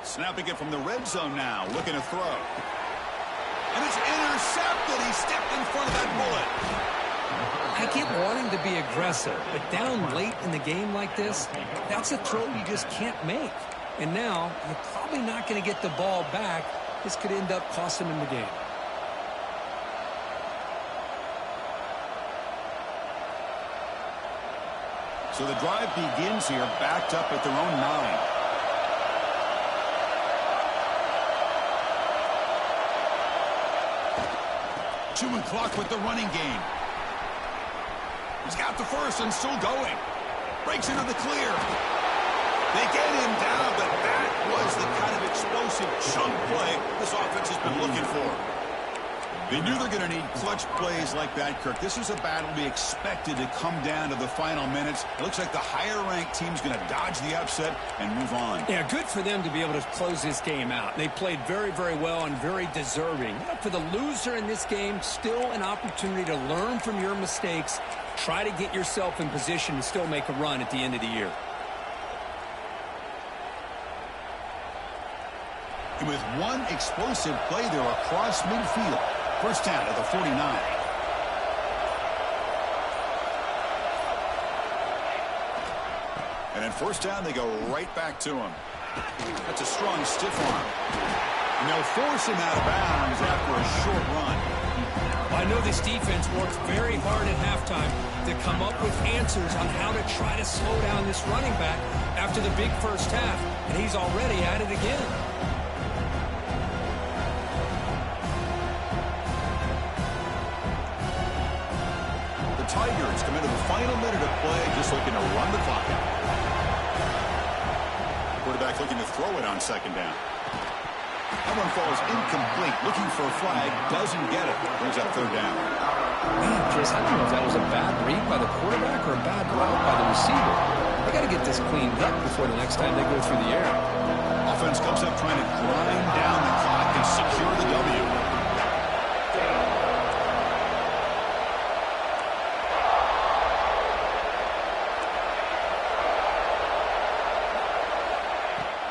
Snapping it from the red zone now. Looking to throw. And it's intercepted. He stepped in front of that bullet. I get wanting to be aggressive, but down late in the game like this, that's a throw you just can't make. And now, you're probably not going to get the ball back. This could end up costing him the game. So the drive begins here, backed up at their own 9. Chewing clock with the running game. He's got the first and still going. Breaks into the clear. They get him down, but that was the kind of explosive chunk play this offense has been looking for. They knew they're going to need clutch plays like that, Kirk. This is a battle we expected to come down to the final minutes. It looks like the higher-ranked team's going to dodge the upset and move on. Yeah, good for them to be able to close this game out. They played very, very well and very deserving. For the loser in this game, still an opportunity to learn from your mistakes. Try to get yourself in position to still make a run at the end of the year. And with one explosive play there across midfield. 1st down at the 49. And then first down, they go right back to him. That's a strong stiff arm. And they'll force him out of bounds after a short run. I know this defense worked very hard at halftime to come up with answers on how to try to slow down this running back after the big first half, and he's already at it again. The Tigers come into the final minute of play, just looking to run the clock out. Quarterback looking to throw it on second down. That one falls incomplete. Looking for a flag. Doesn't get it. Brings up third down. Man, Chris, I don't know if that was a bad read by the quarterback or a bad route by the receiver. They got to get this cleaned up before the next time they go through the air. Offense comes up trying to grind down the clock and secure the W.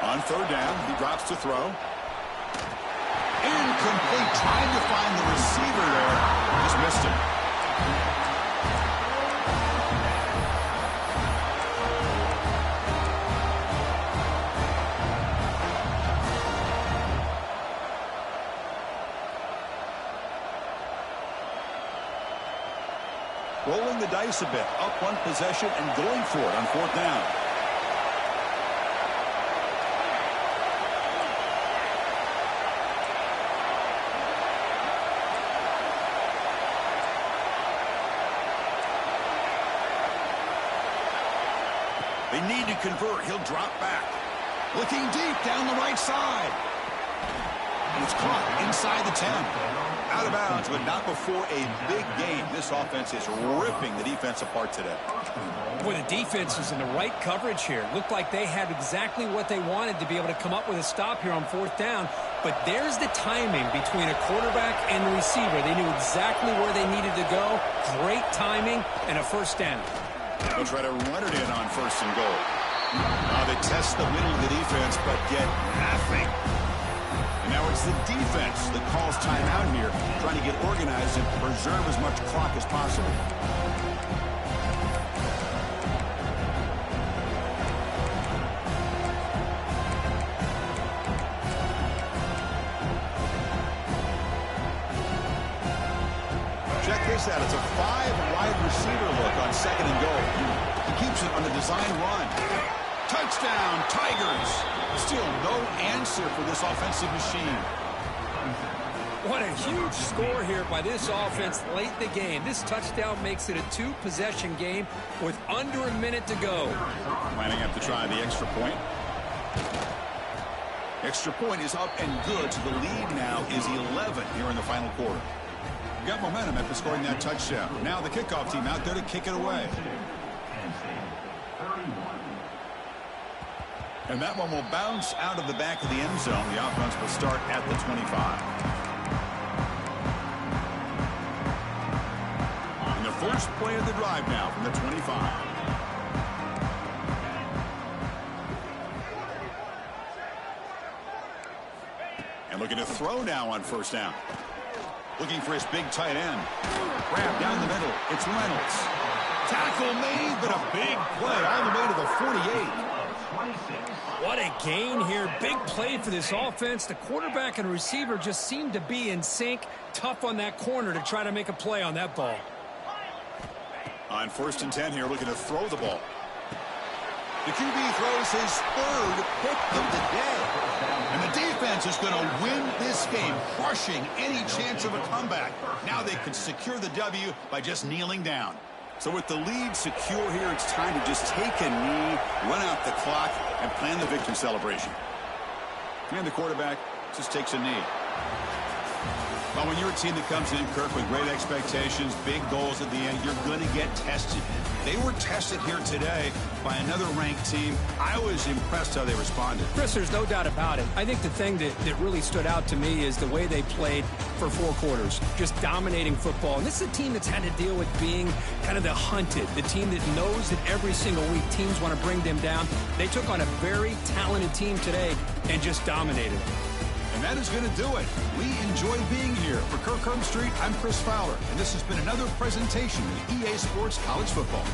On third down, he drops to throw. Incomplete. Trying to find the receiver there. Just missed him. Rolling the dice a bit. Up one possession and going for it on fourth down. They need to convert. He'll drop back. Looking deep down the right side. And it's caught inside the 10. Out of bounds, but not before a big game. This offense is ripping the defense apart today. Boy, the defense was in the right coverage here. Looked like they had exactly what they wanted to be able to come up with a stop here on fourth down. But there's the timing between a quarterback and the receiver. They knew exactly where they needed to go. Great timing and a first down. They'll try to run it in on first and goal. They test the middle of the defense, but get nothing. And now it's the defense that calls timeout here, trying to get organized and preserve as much clock as possible. Check this out. It's a 5-wide receiver look on second and goal. He keeps it on the design run. Touchdown, Tigers. Still no answer for this offensive machine. What a huge score here by this offense late in the game. This touchdown makes it a two-possession game with under a minute to go. Lining up to try the extra point. Extra point is up and good, so the lead now is 11 here in the final quarter. Got momentum after scoring that touchdown. Now the kickoff team out there to kick it away. And that one will bounce out of the back of the end zone. The offense will start at the 25. And the first play of the drive now from the 25. And looking to throw now on first down. Looking for his big tight end. Grab down the middle. It's Reynolds. Tackle made, but a big play all the way to the 48. What a gain here. Big play for this offense. The quarterback and receiver just seem to be in sync. Tough on that corner to try to make a play on that ball. On first and 10 here, looking to throw the ball. The QB throws his third pick of the day. And the defense is going to win this game, crushing any chance of a comeback. Now they can secure the W by just kneeling down. So with the lead secure here, it's time to just take a knee, run out the clock, and plan the victory celebration. And the quarterback just takes a knee. Well, when you're a team that comes in, Kirk, with great expectations, big goals at the end, you're going to get tested. They were tested here today by another ranked team. I was impressed how they responded. Chris, there's no doubt about it. I think the thing that really stood out to me is the way they played for 4 quarters, just dominating football. And this is a team that's had to deal with being kind of the hunted, the team that knows that every single week teams want to bring them down. They took on a very talented team today and just dominated. And that is going to do it. We enjoy being here. For Kirk Herbstreit, I'm Chris Fowler, and this has been another presentation of EA Sports College Football.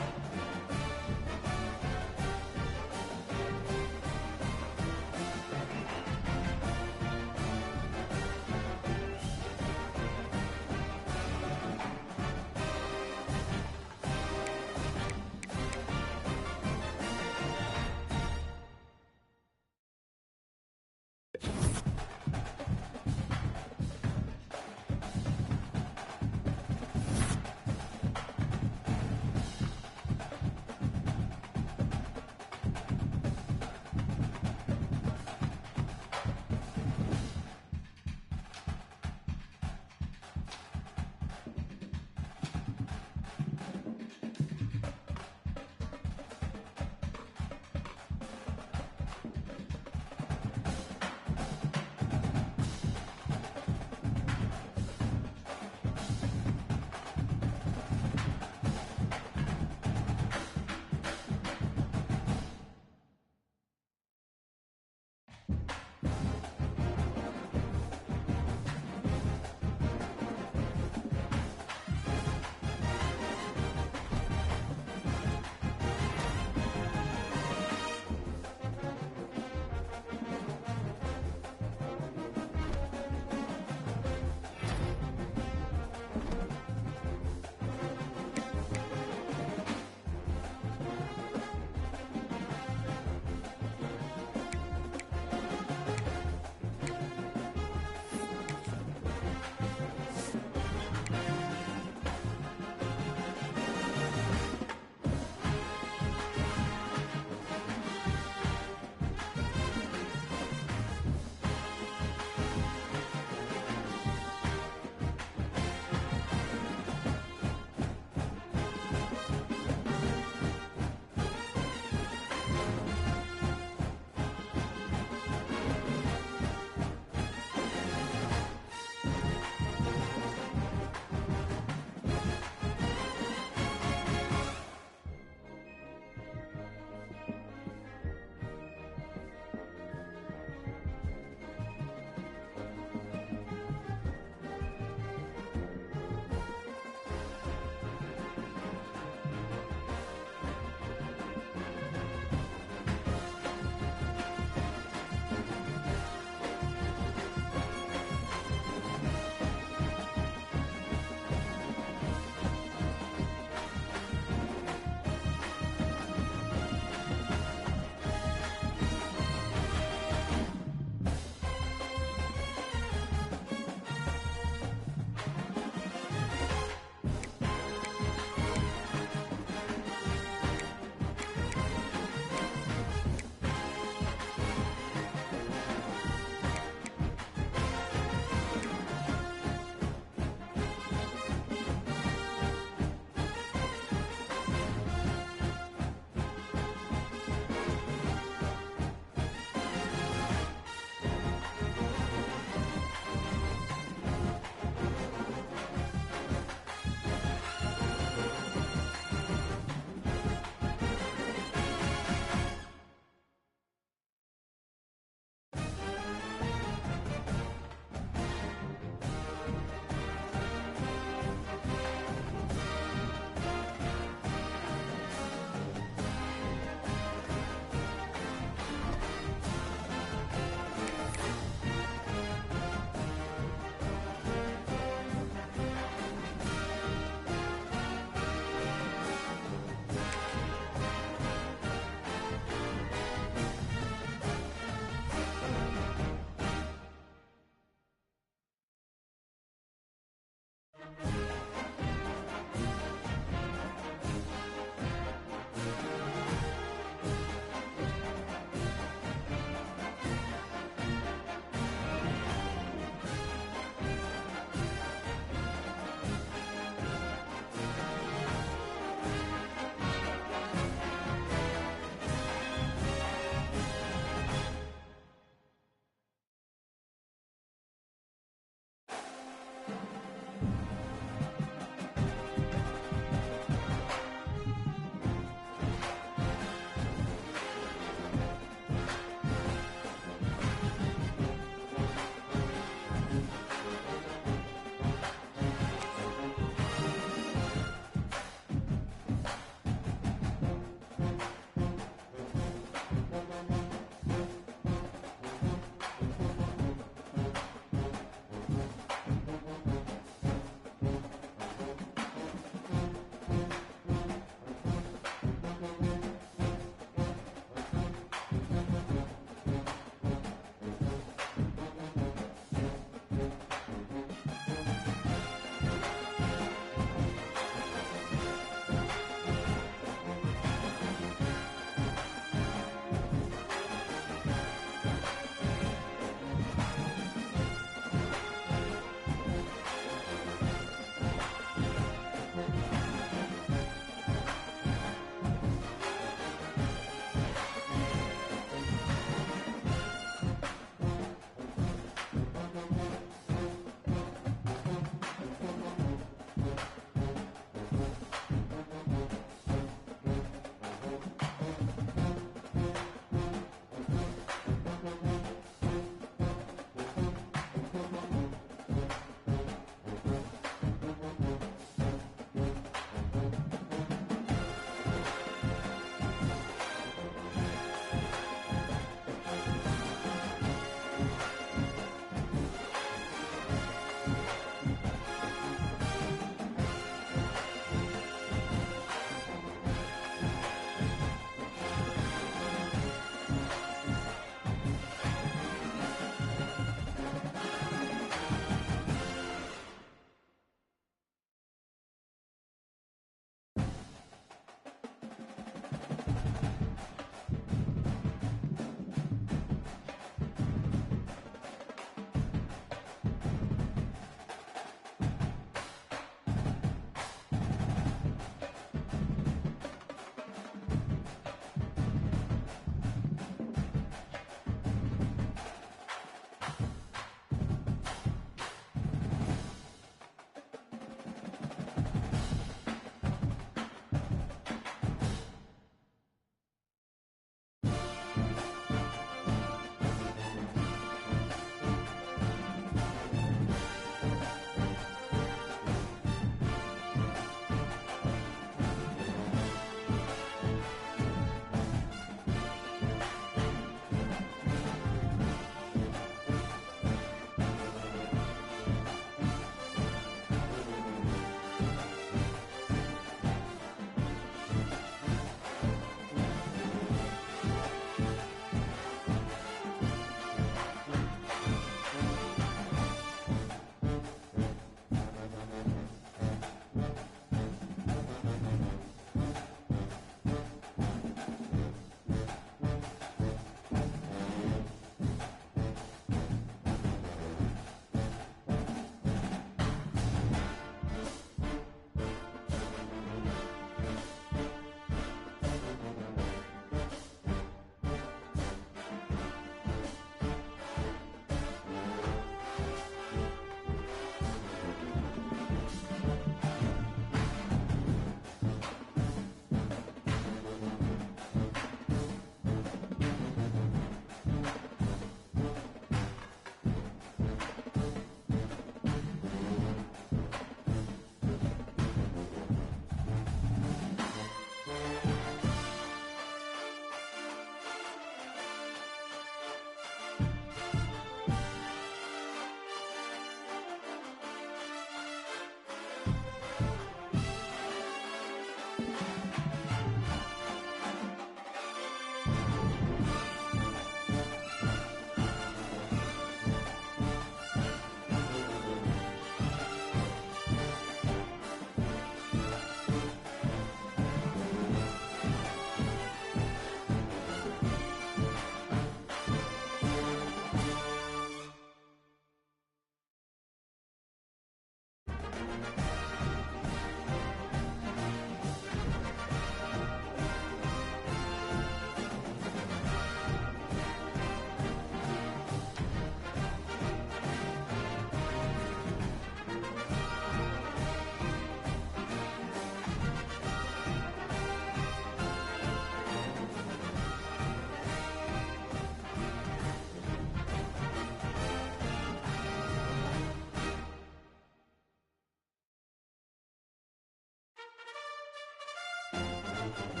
you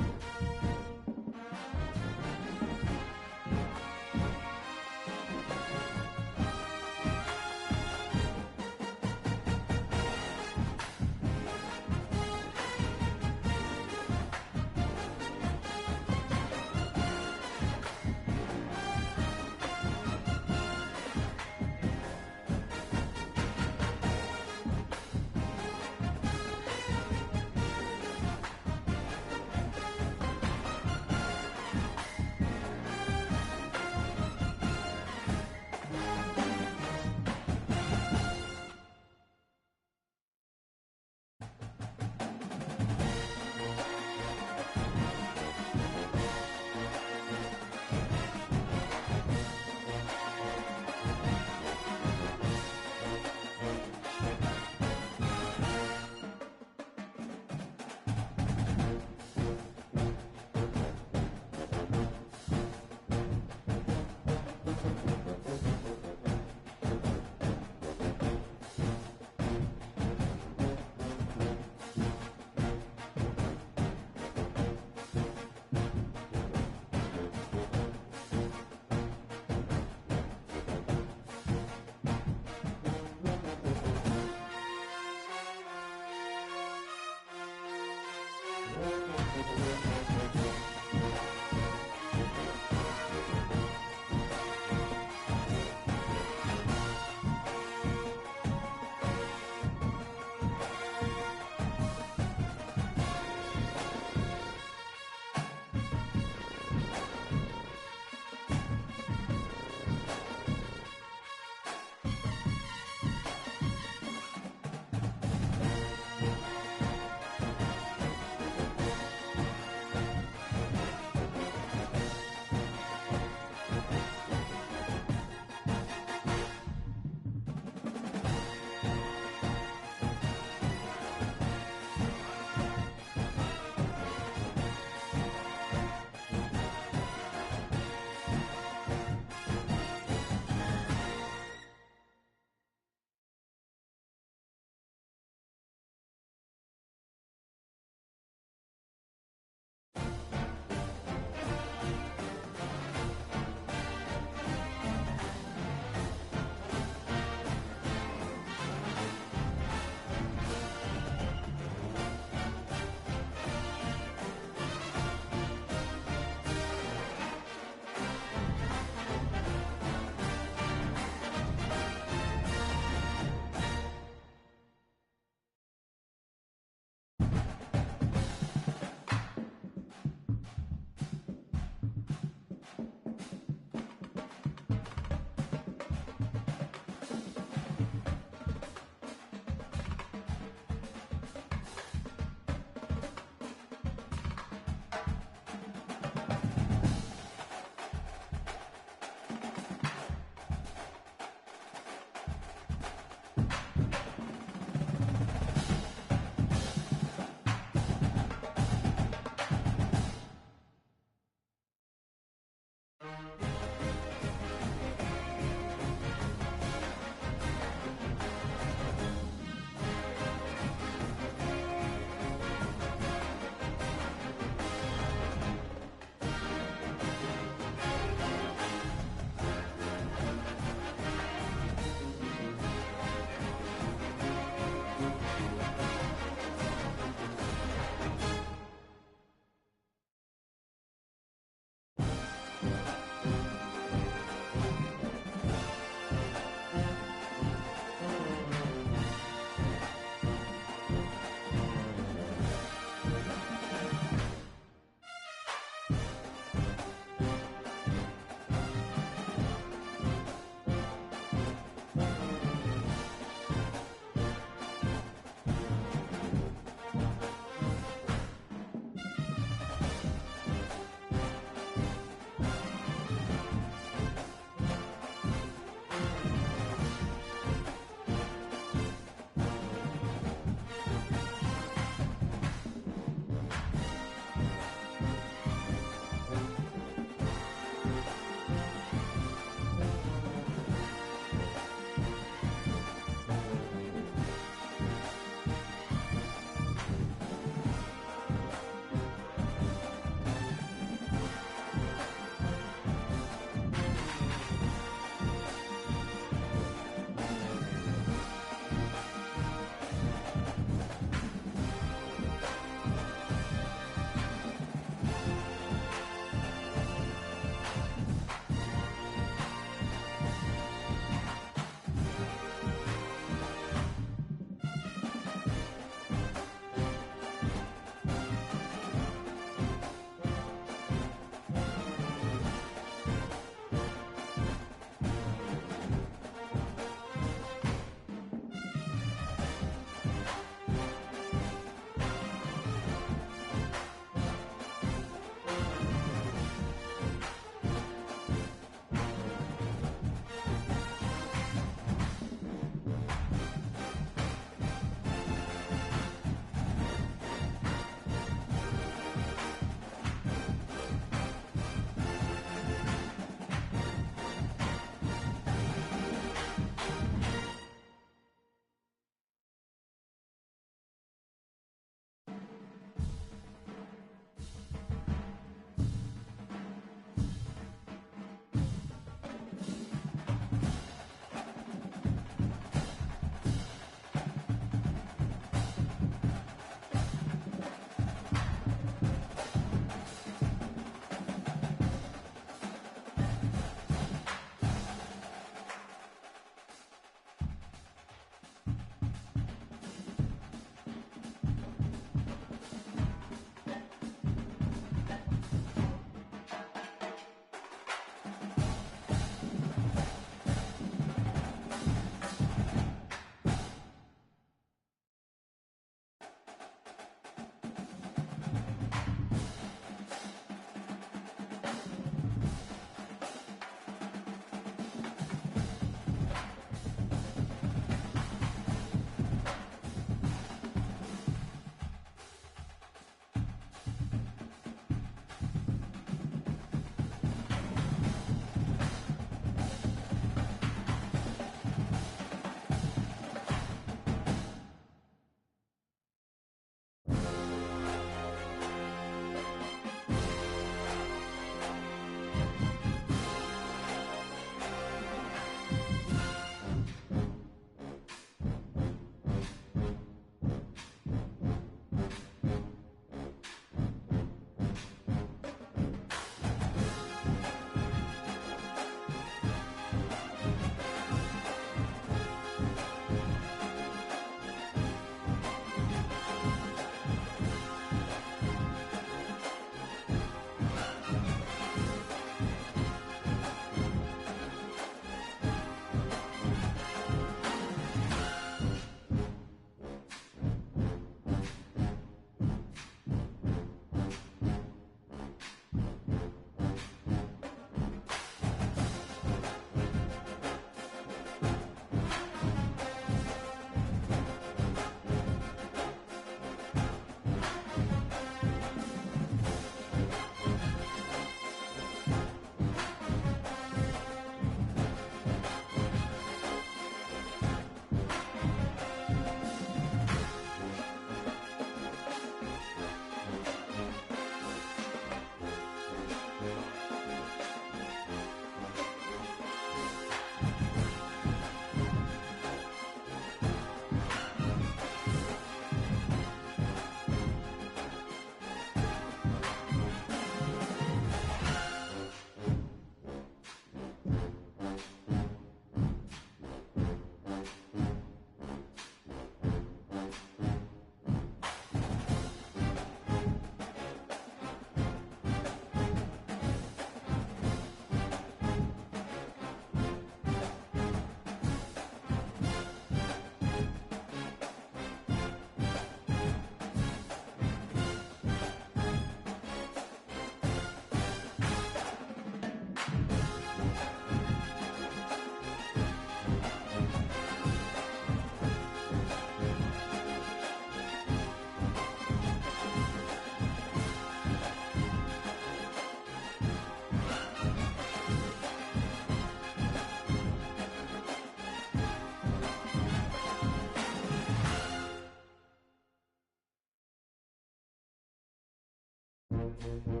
Bye.